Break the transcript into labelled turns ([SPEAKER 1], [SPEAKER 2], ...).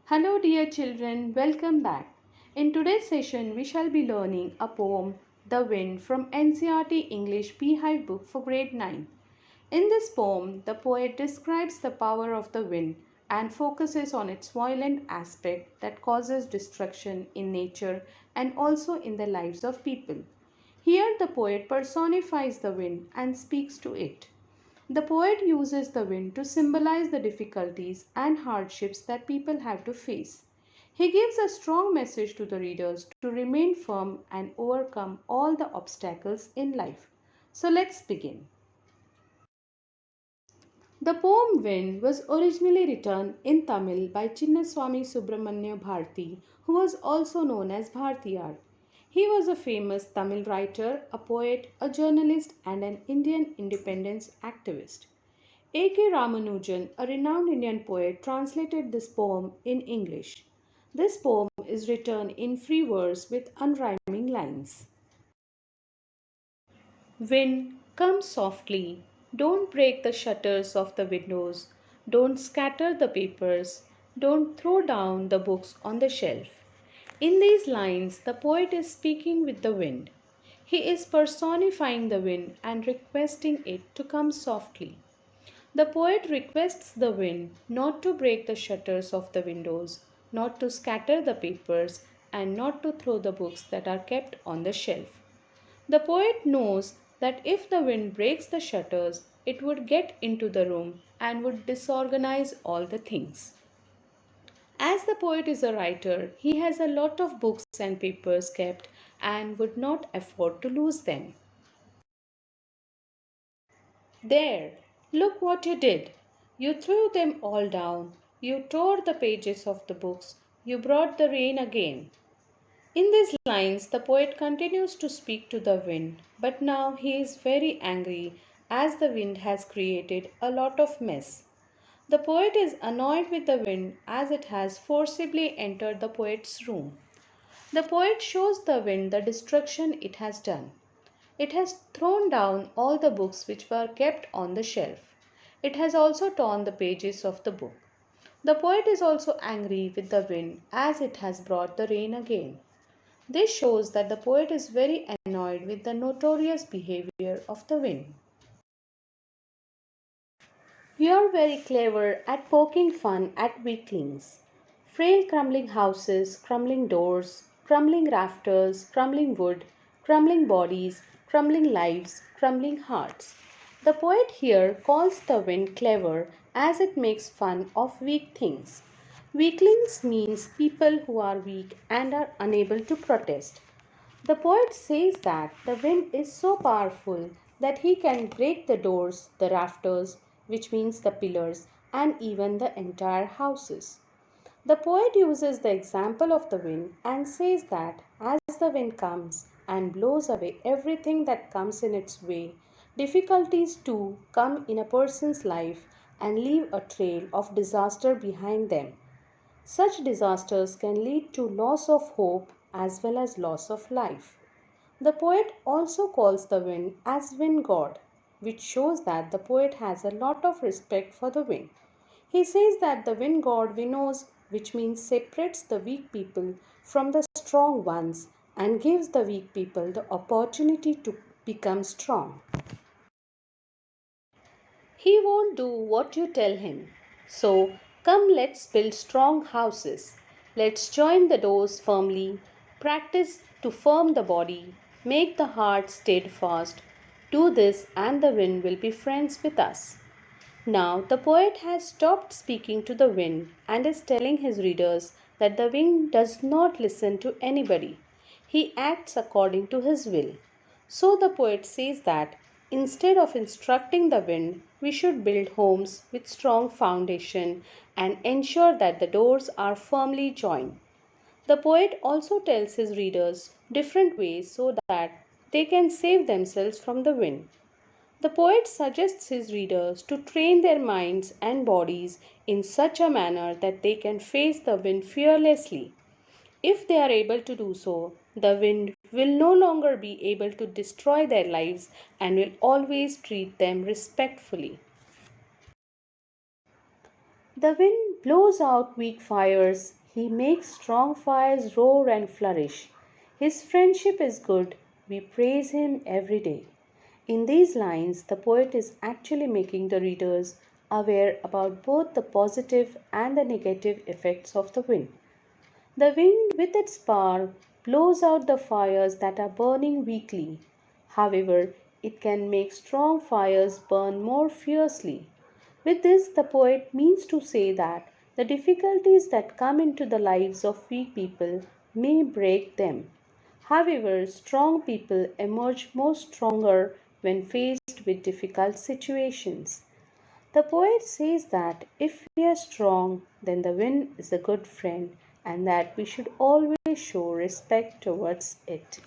[SPEAKER 1] Hello, dear children, welcome back. In today's session, we shall be learning a poem, The Wind, from Ncert English Beehive book for grade 9. In this poem, the poet describes the power of the wind and focuses on its violent aspect that causes destruction in nature and also in the lives of people. Here, the poet personifies the wind and speaks to it. The poet uses the wind to symbolize the difficulties and hardships that people have to face. He gives a strong message to the readers to remain firm and overcome all the obstacles in life. So let's begin. The poem Wind was originally written in Tamil by Chinnaswamy Subramanya Bharati, who was also known as Bhartiyar. He was a famous Tamil writer, a poet, a journalist, and an Indian independence activist. A.K. Ramanujan, a renowned Indian poet, translated this poem in English. This poem is written in free verse with unrhyming lines. Wind, come softly. Don't break the shutters of the windows. Don't scatter the papers. Don't throw down the books on the shelf. In these lines, the poet is speaking with the wind. He is personifying the wind and requesting it to come softly. The poet requests the wind not to break the shutters of the windows, not to scatter the papers, and not to throw the books that are kept on the shelf. The poet knows that if the wind breaks the shutters, it would get into the room and would disorganize all the things. As the poet is a writer, he has a lot of books and papers kept and would not afford to lose them. There, look what you did. You threw them all down. You tore the pages of the books. You brought the rain again. In these lines, the poet continues to speak to the wind, but now he is very angry as the wind has created a lot of mess. The poet is annoyed with the wind as it has forcibly entered the poet's room. The poet shows the wind the destruction it has done. It has thrown down all the books which were kept on the shelf. It has also torn the pages of the book. The poet is also angry with the wind as it has brought the rain again. This shows that the poet is very annoyed with the notorious behavior of the wind. You are very clever at poking fun at weaklings. Frail crumbling houses, crumbling doors, crumbling rafters, crumbling wood, crumbling bodies, crumbling lives, crumbling hearts. The poet here calls the wind clever as it makes fun of weak things. Weaklings means people who are weak and are unable to protest. The poet says that the wind is so powerful that he can break the doors, the rafters, which means the pillars, and even the entire houses. The poet uses the example of the wind and says that as the wind comes and blows away everything that comes in its way, difficulties too come in a person's life and leave a trail of disaster behind them. Such disasters can lead to loss of hope as well as loss of life. The poet also calls the wind as wind god, which shows that the poet has a lot of respect for the wind. He says that the wind god winnows, which means separates the weak people from the strong ones and gives the weak people the opportunity to become strong. He won't do what you tell him. So come, let's build strong houses. Let's join the doors firmly, practice to firm the body, make the heart steadfast. Do this and the wind will be friends with us. Now the poet has stopped speaking to the wind and is telling his readers that the wind does not listen to anybody. He acts according to his will. So the poet says that instead of instructing the wind, we should build homes with strong foundation and ensure that the doors are firmly joined. The poet also tells his readers different ways so that they can save themselves from the wind. The poet suggests his readers to train their minds and bodies in such a manner that they can face the wind fearlessly. If they are able to do so, the wind will no longer be able to destroy their lives and will always treat them respectfully. The wind blows out weak fires, he makes strong fires roar and flourish. His friendship is good, we praise him every day. In these lines, the poet is actually making the readers aware about both the positive and the negative effects of the wind. The wind, with its power, blows out the fires that are burning weakly. However, it can make strong fires burn more fiercely. With this, the poet means to say that the difficulties that come into the lives of weak people may break them. However, strong people emerge more stronger when faced with difficult situations. The poet says that if we are strong, then the wind is a good friend and that we should always show respect towards it.